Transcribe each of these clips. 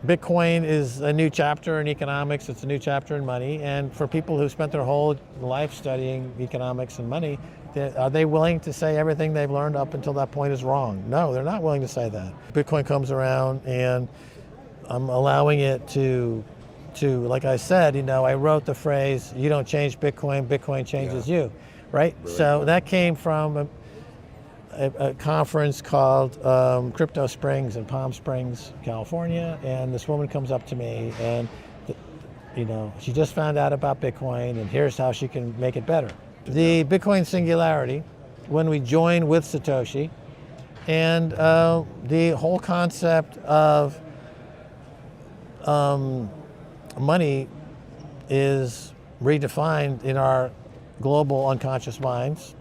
Bitcoin is a new chapter in economics. It's a new chapter in money. And for people who spent their whole life studying economics and money, are they willing to say everything they've learned up until that point is wrong? No, they're not willing to say that. Bitcoin comes around and I'm allowing it to like I said, I wrote the phrase, you don't change Bitcoin, Bitcoin changes you, right? So that came from a conference called Crypto Springs in Palm Springs, California, and this woman comes up to me and she just found out about Bitcoin and here's how she can make it better. The Bitcoin singularity, when we join with Satoshi, and the whole concept of money is redefined in our global unconscious minds,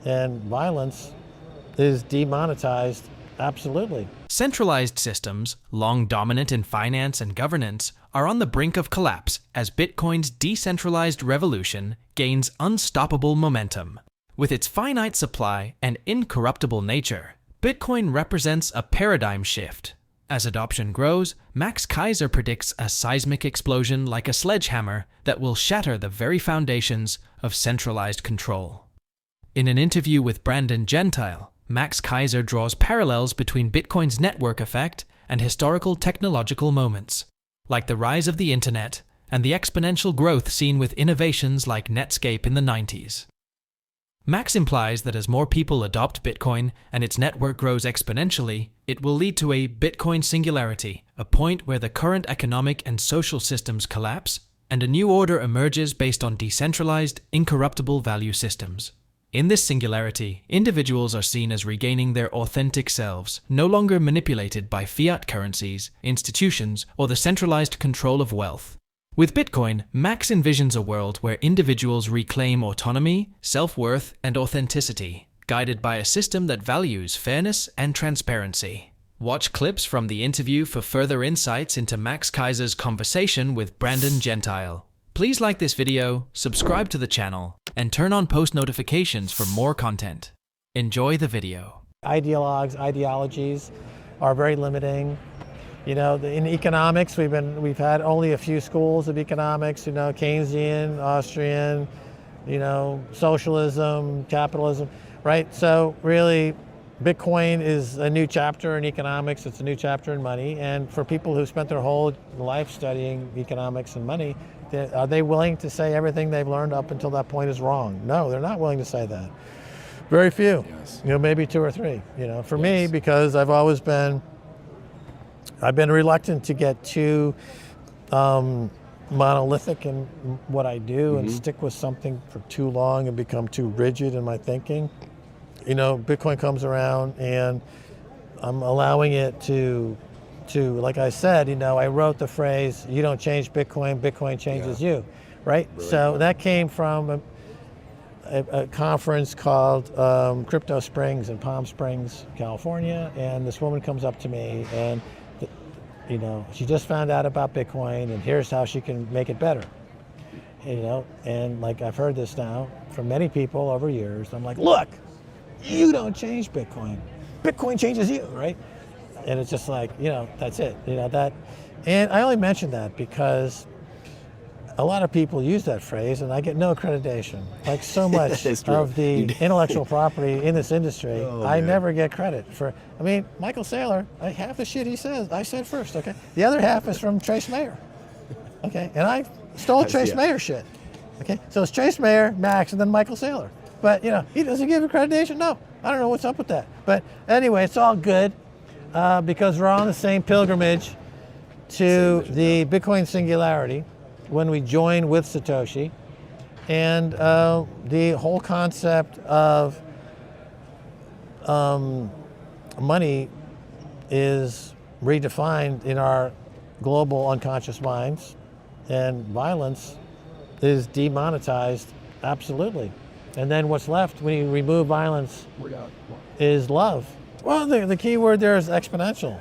and violence is demonetized, absolutely. Centralized systems, long dominant in finance and governance, are on the brink of collapse as Bitcoin's decentralized revolution gains unstoppable momentum. With its finite supply and incorruptible nature, Bitcoin represents a paradigm shift. As adoption grows, Max Keiser predicts a seismic explosion like a sledgehammer that will shatter the very foundations of centralized control. In an interview with Brandon Gentile, Max Keiser draws parallels between Bitcoin's network effect and historical technological moments, like the rise of the internet and the exponential growth seen with innovations like Netscape in the 90s. Max implies that as more people adopt Bitcoin and its network grows exponentially, it will lead to a Bitcoin singularity, a point where the current economic and social systems collapse and a new order emerges based on decentralized, incorruptible value systems. In this singularity, individuals are seen as regaining their authentic selves, no longer manipulated by fiat currencies, institutions, or the centralized control of wealth. With Bitcoin, Max envisions a world where individuals reclaim autonomy, self-worth, and authenticity, guided by a system that values fairness and transparency. Watch clips from the interview for further insights into Max Keiser's conversation with Brandon Gentile. Please like this video, subscribe to the channel, and turn on post notifications for more content. Enjoy the video. Ideologies are very limiting. In economics, we've had only a few schools of economics, Keynesian, Austrian, socialism, capitalism, right? So really, Bitcoin is a new chapter in economics. It's a new chapter in money. And for people who spent their whole life studying economics and money, are they willing to say everything they've learned up until that point is wrong? No, they're not willing to say that. Very few, Yes. Maybe two or three, For me, because I've been reluctant to get too monolithic in what I do and stick with something for too long and become too rigid in my thinking. Bitcoin comes around and I'm allowing it to like I said, I wrote the phrase, you don't change Bitcoin, Bitcoin changes you, right? So that came from a conference called Crypto Springs in Palm Springs, California, and this woman comes up to me and she just found out about Bitcoin and here's how she can make it better. And like I've heard this now from many people over years. I'm like, look, you don't change Bitcoin. Bitcoin changes you, right? And it's just like, that's it, that. And I only mention that because a lot of people use that phrase and I get no accreditation. Like so much of the intellectual property in this industry, I never get credit for. Michael Saylor, half the shit he says, I said first, okay? The other half is from Trace Mayer, okay? And I stole Trace Mayer shit, okay? So it's Trace Mayer, Max, and then Michael Saylor. But, he doesn't give accreditation? No, I don't know what's up with that. But anyway, it's all good because we're on the same pilgrimage to the Bitcoin singularity when we join with Satoshi, and the whole concept of money is redefined in our global unconscious minds, and violence is demonetized, absolutely. And then what's left when you remove violence is love. Well, the key word there is exponential,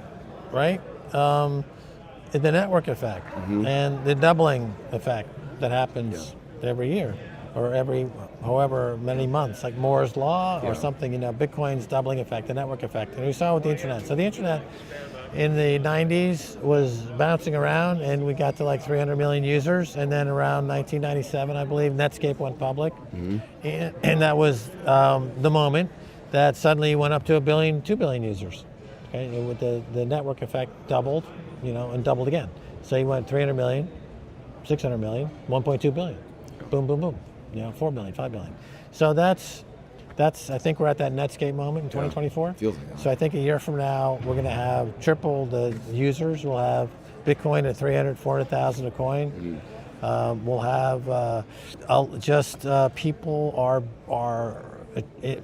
right? The network effect and the doubling effect that happens every year or every however many months, like Moore's law or something, Bitcoin's doubling effect, the network effect. And we saw with the internet. So the internet in the 90s was bouncing around, and we got to like 300 million users. And then around 1997, I believe, Netscape went public. And that was the moment that suddenly went up to 2 billion users. Okay, and with the network effect doubled, and doubled again. So you went 300 million, 600 million, 1.2 billion. Boom, boom, boom. 4 billion, 5 billion. So that's I think we're at that Netscape moment in 2024. Feels like that. So I think a year from now, we're going to have triple the users. We'll have Bitcoin at 300, 400,000 a coin. We'll have people are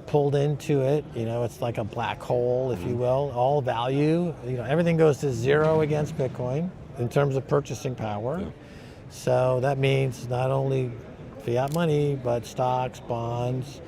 pulled into it. It's like a black hole, if you will. All value, everything goes to zero against Bitcoin in terms of purchasing power. Yeah. So that means not only fiat money, but stocks, bonds,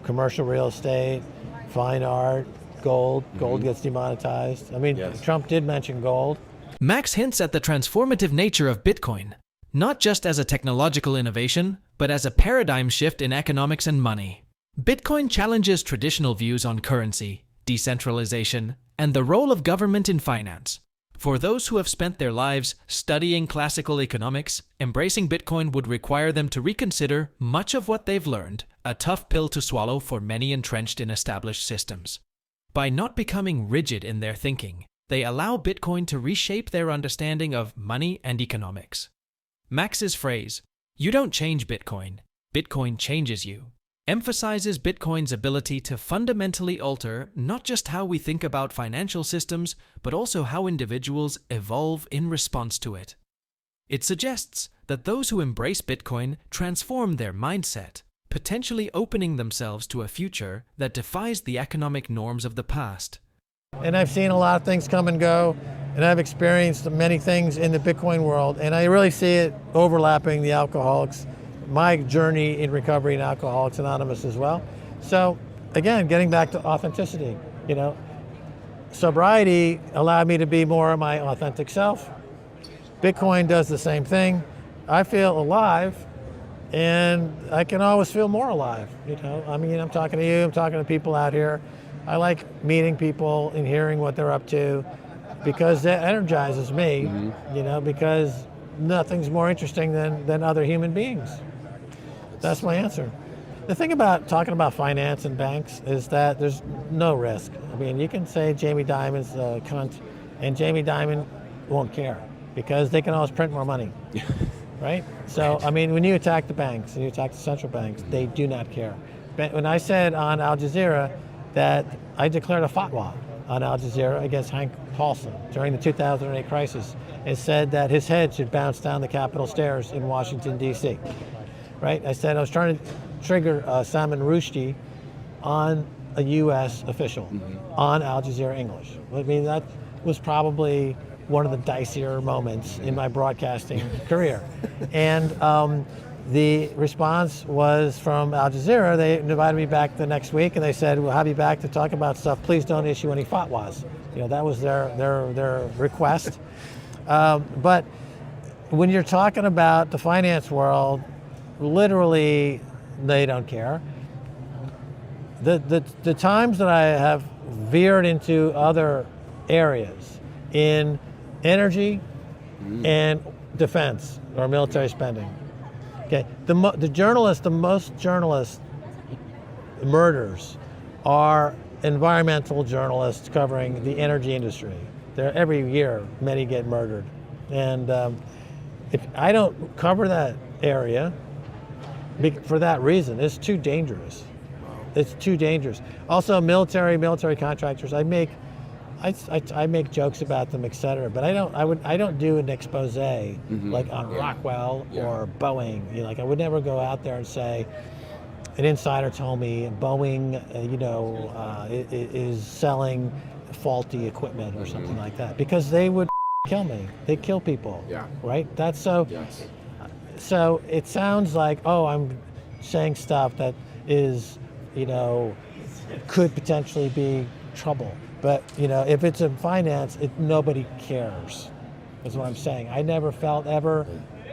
commercial real estate, fine art, gold. Gold gets demonetized. I mean, Yes. Trump did mention gold. Max hints at the transformative nature of Bitcoin, not just as a technological innovation, but as a paradigm shift in economics and money. Bitcoin challenges traditional views on currency, decentralization, and the role of government in finance. For those who have spent their lives studying classical economics, embracing Bitcoin would require them to reconsider much of what they've learned, a tough pill to swallow for many entrenched in established systems. By not becoming rigid in their thinking, they allow Bitcoin to reshape their understanding of money and economics. Max's phrase, "You don't change Bitcoin, Bitcoin changes you," emphasizes Bitcoin's ability to fundamentally alter not just how we think about financial systems, but also how individuals evolve in response to it. It suggests that those who embrace Bitcoin transform their mindset, potentially opening themselves to a future that defies the economic norms of the past. And I've seen a lot of things come and go, and I've experienced many things in the Bitcoin world, and I really see it overlapping the alcoholics, my journey in recovery in Alcoholics Anonymous as well. So again, getting back to authenticity, sobriety allowed me to be more of my authentic self. Bitcoin does the same thing. I feel alive, and I can always feel more alive. I'm talking to you, I'm talking to people out here. I like meeting people and hearing what they're up to, because that energizes me, because nothing's more interesting than other human beings. That's my answer. The thing about talking about finance and banks is that there's no risk. I mean, you can say Jamie Dimon's a cunt, and Jamie Dimon won't care, because they can always print more money, right? So, I mean, when you attack the banks and you attack the central banks, they do not care. But when I said on Al Jazeera that I declared a fatwa on Al Jazeera against Hank Paulson during the 2008 crisis, and said that his head should bounce down the Capitol stairs in Washington, D.C., right? I said I was trying to trigger Salman Rushdie on a U.S. official on Al Jazeera English. I mean, that was probably one of the dicier moments in my broadcasting career. And the response was from Al Jazeera. They invited me back the next week, and they said, "We'll have you back to talk about stuff. Please don't issue any fatwas." That was their request. But when you're talking about the finance world, literally, they don't care. The times that I have veered into other areas in energy and defense or military spending. Okay, the most journalist murders are environmental journalists covering the energy industry. Every year, many get murdered, and if I don't cover that area for that reason, it's too dangerous. It's too dangerous. Also, military contractors. I make jokes about them, etc. But I don't do an expose like on Rockwell or Boeing. I would never go out there and say, an insider told me Boeing, is selling faulty equipment or something like that, because they would kill me. They kill people. Yeah. Right. That's so. Yes. So it sounds like, I'm saying stuff that is, could potentially be trouble. But, if it's in finance, nobody cares, is what I'm saying. I never felt ever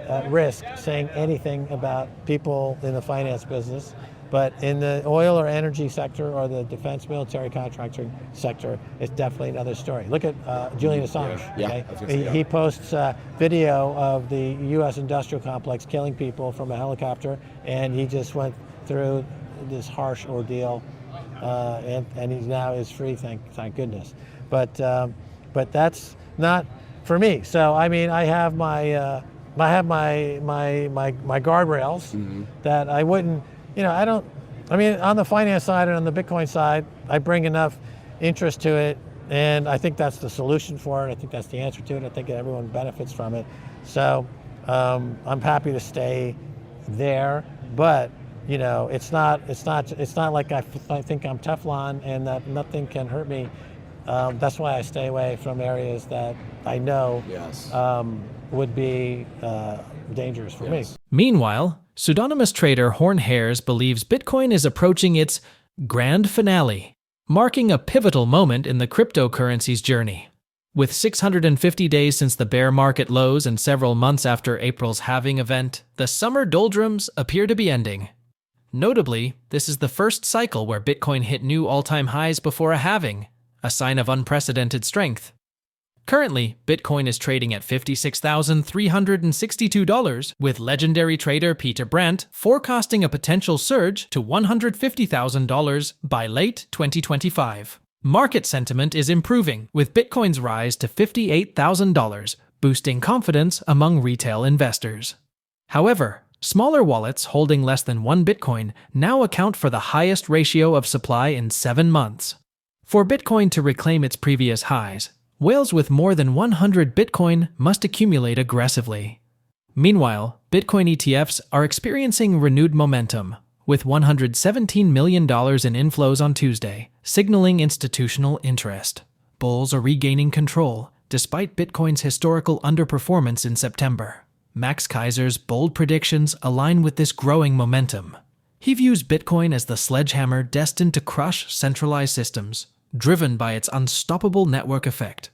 at risk saying anything about people in the finance business. But in the oil or energy sector or the defense military contracting sector, it's definitely another story. Look at Julian Assange. Yeah. Okay? He posts video of the U.S. industrial complex killing people from a helicopter, and he just went through this harsh ordeal, and he now is free, thank goodness. But that's not for me. So I mean, I have my guardrails that I wouldn't. On the finance side and on the Bitcoin side, I bring enough interest to it, and I think that's the solution for it. I think that's the answer to it. I think everyone benefits from it. So I'm happy to stay there, but it's not like I think I'm Teflon and that nothing can hurt me. That's why I stay away from areas that I know would be dangerous for me. Meanwhile, pseudonymous trader Horn Hares believes Bitcoin is approaching its grand finale, marking a pivotal moment in the cryptocurrency's journey. With 650 days since the bear market lows and several months after April's halving event, the summer doldrums appear to be ending. Notably, this is the first cycle where Bitcoin hit new all-time highs before a halving, a sign of unprecedented strength. Currently, Bitcoin is trading at $56,362, with legendary trader Peter Brandt forecasting a potential surge to $150,000 by late 2025. Market sentiment is improving, with Bitcoin's rise to $58,000, boosting confidence among retail investors. However, smaller wallets holding less than 1 Bitcoin now account for the highest ratio of supply in 7 months. For Bitcoin to reclaim its previous highs, whales with more than 100 Bitcoin must accumulate aggressively. Meanwhile, Bitcoin ETFs are experiencing renewed momentum, with $117 million in inflows on Tuesday, signaling institutional interest. Bulls are regaining control, despite Bitcoin's historical underperformance in September. Max Keiser's bold predictions align with this growing momentum. He views Bitcoin as the sledgehammer destined to crush centralized systems, driven by its unstoppable network effect.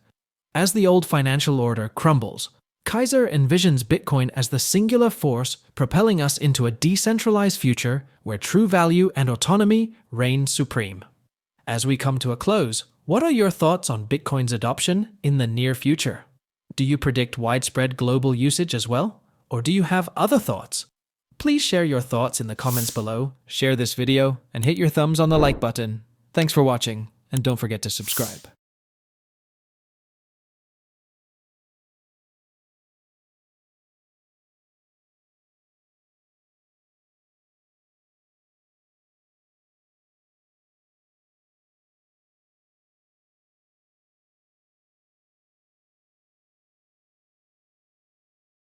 As the old financial order crumbles, Keiser envisions Bitcoin as the singular force propelling us into a decentralized future where true value and autonomy reign supreme. As we come to a close, what are your thoughts on Bitcoin's adoption in the near future? Do you predict widespread global usage as well? Or do you have other thoughts? Please share your thoughts in the comments below, share this video, and hit your thumbs on the like button. Thanks for watching, and don't forget to subscribe.